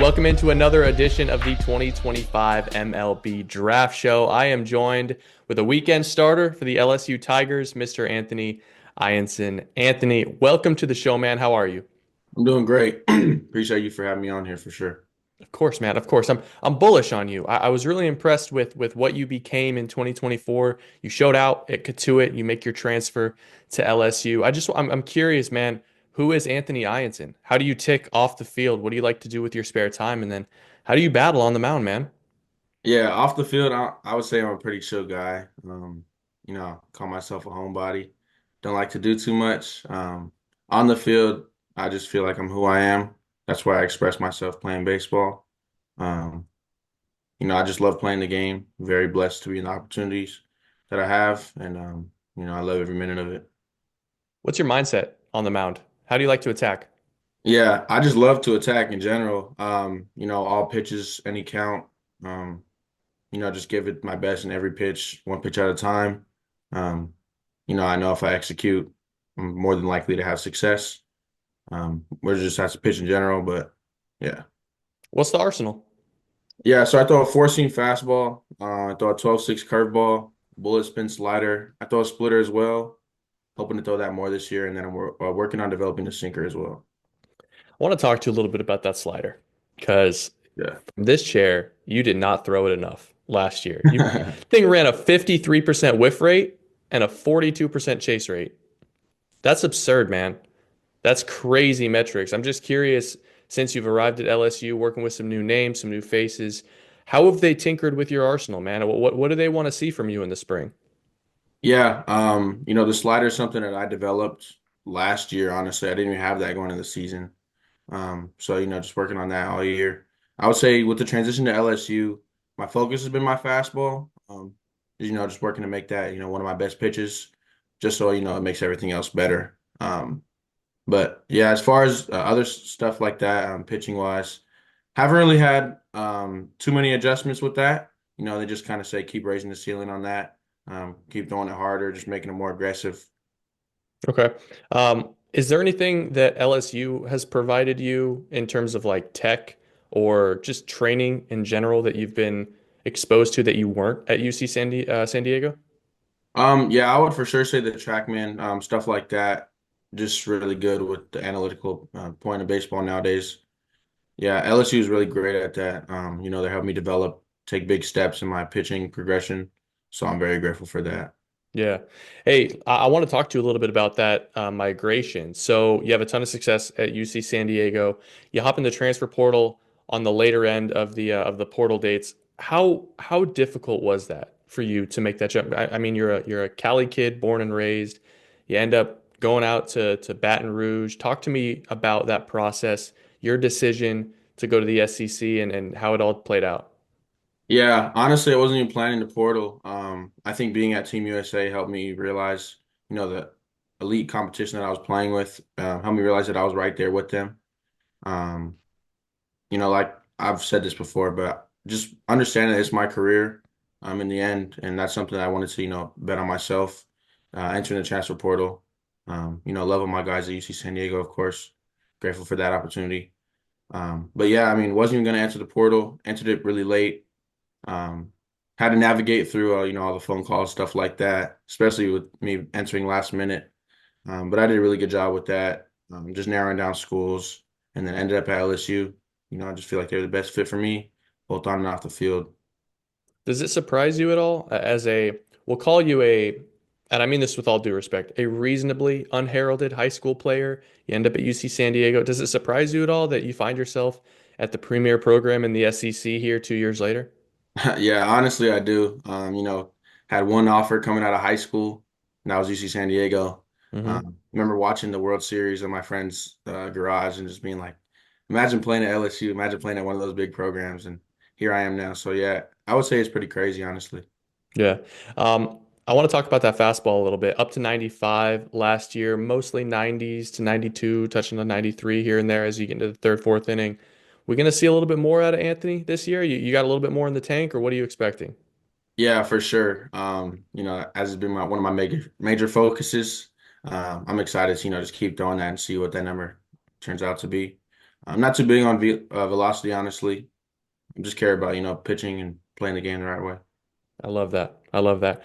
Welcome into another edition of the 2025 MLB Draft Show. I am joined with a weekend starter for the LSU Tigers, Mr. Anthony Eyanson. Anthony, welcome to the show, man. How are you? I'm doing great. Appreciate you for having me on here for sure. Of course, man. Of course. I'm bullish on you. I was really impressed with what you became in 2024. You showed out at Katuitt. You make your transfer to LSU. I'm curious, man. Who is Anthony Eyanson? How do you tick off the field? What do you like to do with your spare time? And then how do you battle on the mound, man? Yeah, off the field, I would say I'm a pretty chill guy. Call myself a homebody. Don't like to do too much. On the field, I just feel like I'm who I am. That's why I express myself playing baseball. Um, I just love playing the game. Very blessed to be in the opportunities that I have, and I love every minute of it. What's your mindset on the mound? How do you like to attack? Yeah, I just love to attack in general. All pitches, any count. Um, just give it my best in every pitch, one pitch at a time. Um, I know if I execute, I'm more than likely to have success. We're just has to pitch in general, but yeah. What's the arsenal? Yeah, so I throw a four-seam fastball, I throw a 12-6 curveball, bullet spin slider. I throw a splitter as well, hoping to throw that more this year, and then I'm working on developing a sinker as well. I want to talk to you a little bit about that slider because Yeah. from this chair, you did not throw it enough last year. You thing ran a 53% whiff rate and a 42% chase rate. That's absurd, man. That's crazy metrics. I'm just curious, since you've arrived at LSU, working with some new names, some new faces, how have they tinkered with your arsenal, man? What do they want to see from you in the spring? Yeah, the slider is something that I developed last year, honestly. I didn't even have that going into the season. So just working on that all year. I would say with the transition to LSU, my focus has been my fastball. Just working to make that, one of my best pitches, just so it makes everything else better. But yeah, as far as other stuff like that, pitching wise, haven't really had too many adjustments with that. They just kind of say keep raising the ceiling on that, keep throwing it harder, just making it more aggressive. Okay. Is there anything that LSU has provided you in terms of like tech or just training in general that you've been exposed to that you weren't at UC San Diego? Yeah, I would for sure say the TrackMan, stuff like that, just really good with the analytical point of baseball nowadays. Yeah, LSU is really great at that. They helped me develop, take big steps in my pitching progression. So I'm very grateful for that. Yeah. Hey, I want to talk to you a little bit about that migration. So you have a ton of success at UC San Diego. You hop in the transfer portal on the later end of the portal dates. How difficult was that for you to make that jump? I mean, you're a Cali kid, born and raised. You end up going out to Baton Rouge. Talk to me about that process, your decision to go to the SEC and how it all played out. Yeah, honestly, I wasn't even planning the portal. I think being at Team USA helped me realize, the elite competition that I was playing with, helped me realize that I was right there with them. Um, like I've said this before, but just understanding that it's my career, in the end, and that's something that I wanted to, bet on myself, entering the transfer portal. Loving my guys at UC San Diego, of course. Grateful for that opportunity. But yeah, I mean, wasn't even going to enter the portal. Entered it really late. Um, Had to navigate through, all the phone calls, stuff like that, especially with me entering last minute. But I did a really good job with that, just narrowing down schools, and then ended up at LSU. I just feel like they're the best fit for me, both on and off the field. Does it surprise you at all as we'll call you and I mean this with all due respect, a reasonably unheralded high school player? You end up at UC San Diego. Does it surprise you at all that you find yourself at the premier program in the SEC here 2 years later? Yeah, honestly, I do. Had one offer coming out of high school, and that was UC San Diego. Hmm. Remember watching the World Series in my friend's garage and just being like, imagine playing at LSU, imagine playing at one of those big programs, and here I am now. So yeah, I would say it's pretty crazy, honestly. Yeah. I want to talk about that fastball a little bit. Up to 95 last year, mostly 90s to 92, touching on 93 here and there as you get into the third, fourth inning. We going to see a little bit more out of Anthony this year? You got a little bit more in the tank, or what are you expecting? Yeah, for sure. As it's been one of my major focuses, I'm excited to, just keep throwing that and see what that number turns out to be. I'm not too big on velocity, honestly. I'm just care about, pitching and playing the game the right way. I love that. I love that.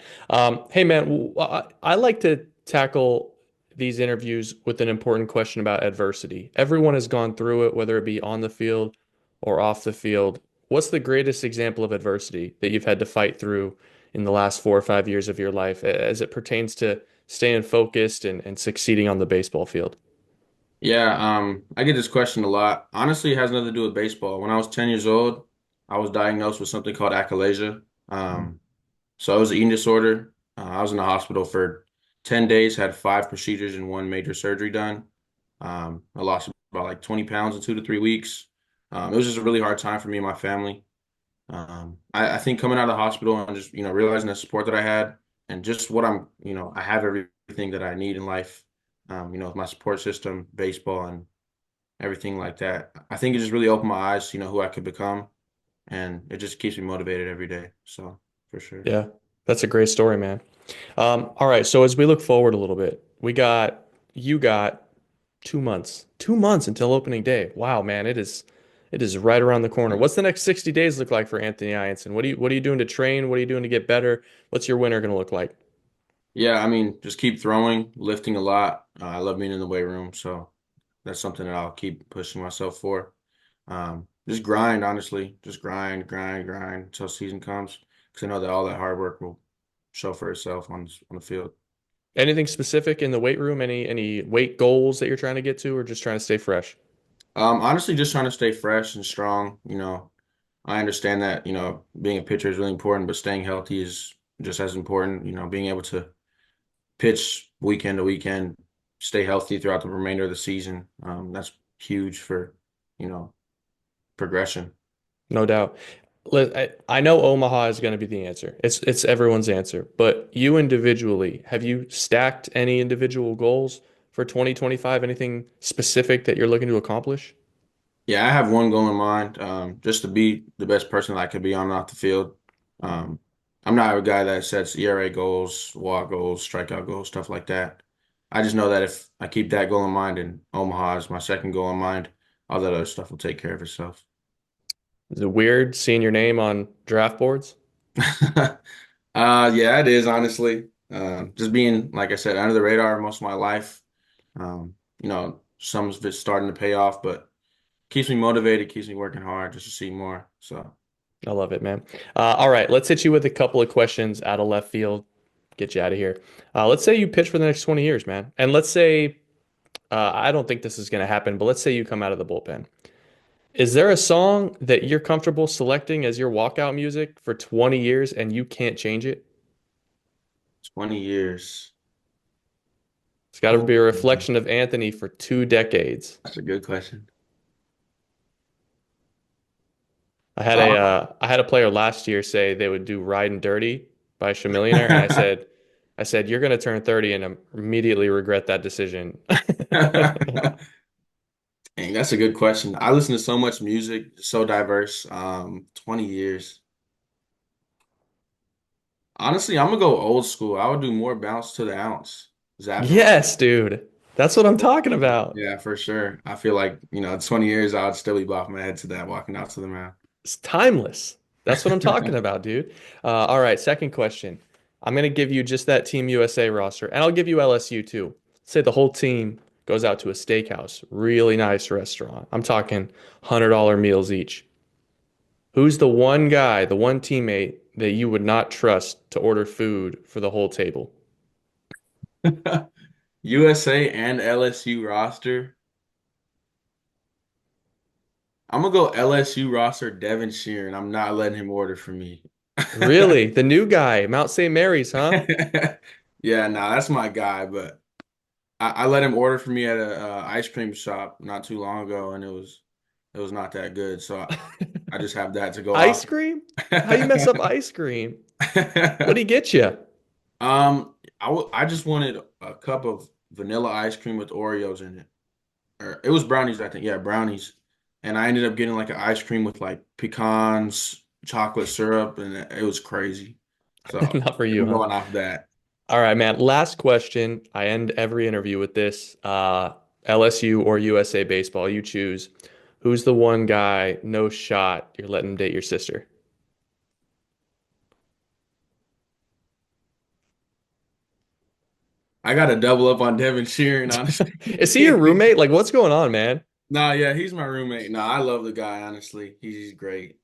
Hey man, I like to tackle these interviews with an important question about adversity. Everyone has gone through it, whether it be on the field or off the field. What's the greatest example of adversity that you've had to fight through in the last 4 or 5 years of your life as it pertains to staying focused and succeeding on the baseball field? Yeah, I get this question a lot. Honestly, it has nothing to do with baseball. When I was 10 years old, I was diagnosed with something called achalasia. So it was an eating disorder. I was in the hospital for 10 days, had 5 procedures and one major surgery done. I lost about like 20 pounds in 2 to 3 weeks. It was just a really hard time for me and my family. I think coming out of the hospital and just, realizing the support that I had and just what I have everything that I need in life, with my support system, baseball, and everything like that. I think it just really opened my eyes, who I could become. And it just keeps me motivated every day. So, for sure. Yeah, that's a great story, man. All right, so as we look forward a little bit, you got 2 months, 2 months until opening day. Wow, man, it is right around the corner. What's the next 60 days look like for Anthony Eyanson? What are you doing to train? What are you doing to get better? What's your winter going to look like? Yeah, I mean, just keep throwing, lifting a lot. I love being in the weight room, so that's something that I'll keep pushing myself for. Just grind, honestly, just grind, grind, grind until season comes, because I know that all that hard work will show for itself on the field. Anything specific in the weight room? Any weight goals that you're trying to get to, or just trying to stay fresh? Honestly, just trying to stay fresh and strong. I understand that, being a pitcher is really important, but staying healthy is just as important. Being able to pitch weekend to weekend, stay healthy throughout the remainder of the season. That's huge for, you know, progression. No doubt. I know Omaha is going to be the answer. It's everyone's answer. But you individually, have you stacked any individual goals for 2025? Anything specific that you're looking to accomplish? Yeah, I have one goal in mind, just to be the best person I could be on and off the field. Um, I'm not a guy that sets ERA goals, walk goals, strikeout goals, stuff like that. I just know that if I keep that goal in mind and Omaha is my second goal in mind, all that other stuff will take care of itself. Is it weird seeing your name on draft boards? Yeah, it is honestly. Just being, like I said, under the radar most of my life. Some of it's starting to pay off, but keeps me motivated, keeps me working hard just to see more. So, I love it, man. All right, let's hit you with a couple of questions out of left field. Get you out of here. Let's say you pitch for the next 20 years, man. And let's say, I don't think this is going to happen, but let's say you come out of the bullpen. Is there a song that you're comfortable selecting as your walkout music for 20 years and you can't change it? 20 years. It's got to Oh, be a reflection of Anthony for 2 decades. that's a good question. I had a player last year say they would do "Riding Dirty" by Chamillionaire, and I said you're going to turn 30 and immediately regret that decision. Dang, that's a good question. I listen to so much music, so diverse. 20 years. Honestly, I'm gonna go old school. I would do more bounce to the ounce. Zapping. Yes, dude. That's what I'm talking about. Yeah, for sure. I feel like, 20 years, I would still be bopping my head to that walking out to the mound. It's timeless. That's what I'm talking about, dude. All right, second question. I'm going to give you just that Team USA roster, and I'll give you LSU too. Say the whole team goes out to a steakhouse, really nice restaurant. I'm talking $100 meals each. Who's the one guy, the one teammate that you would not trust to order food for the whole table? USA and LSU roster. I'm gonna go LSU roster Devin Sheeran. I'm not letting him order for me. Really? The new guy, Mount St. Mary's, huh? Yeah, nah, that's my guy, but I let him order for me at a ice cream shop not too long ago, and it was not that good. So I just have that to go off. Ice cream? How you mess up ice cream? What'd he get you? I just wanted a cup of vanilla ice cream with Oreos in it. Or it was brownies, I think. Yeah, brownies. And I ended up getting like an ice cream with like pecans, chocolate syrup, and it was crazy. So Not for you, I'm huh? going off that. All right, man. Last question. I end every interview with this. LSU or USA baseball, you choose. Who's the one guy, no shot, you're letting him date your sister? I got to double up on Devin Sheeran, Is he your honestly. roommate? Like, what's going on, man? Nah, yeah, he's my roommate. Nah, I love the guy, honestly. He's great.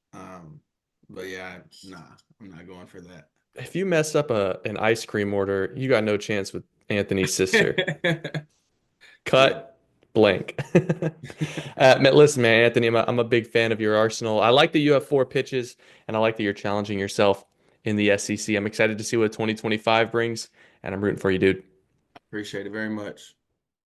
But yeah, nah, I'm not going for If you mess up an ice cream order, you got no chance with Anthony's sister. that. Yeah. Cut blank. Man, listen, man, Anthony, I'm a big fan of your arsenal. I like that you have four pitches, and I like that you're challenging yourself in the SEC. I'm excited to see what 2025 brings, and I'm rooting for you, dude. Appreciate it very much.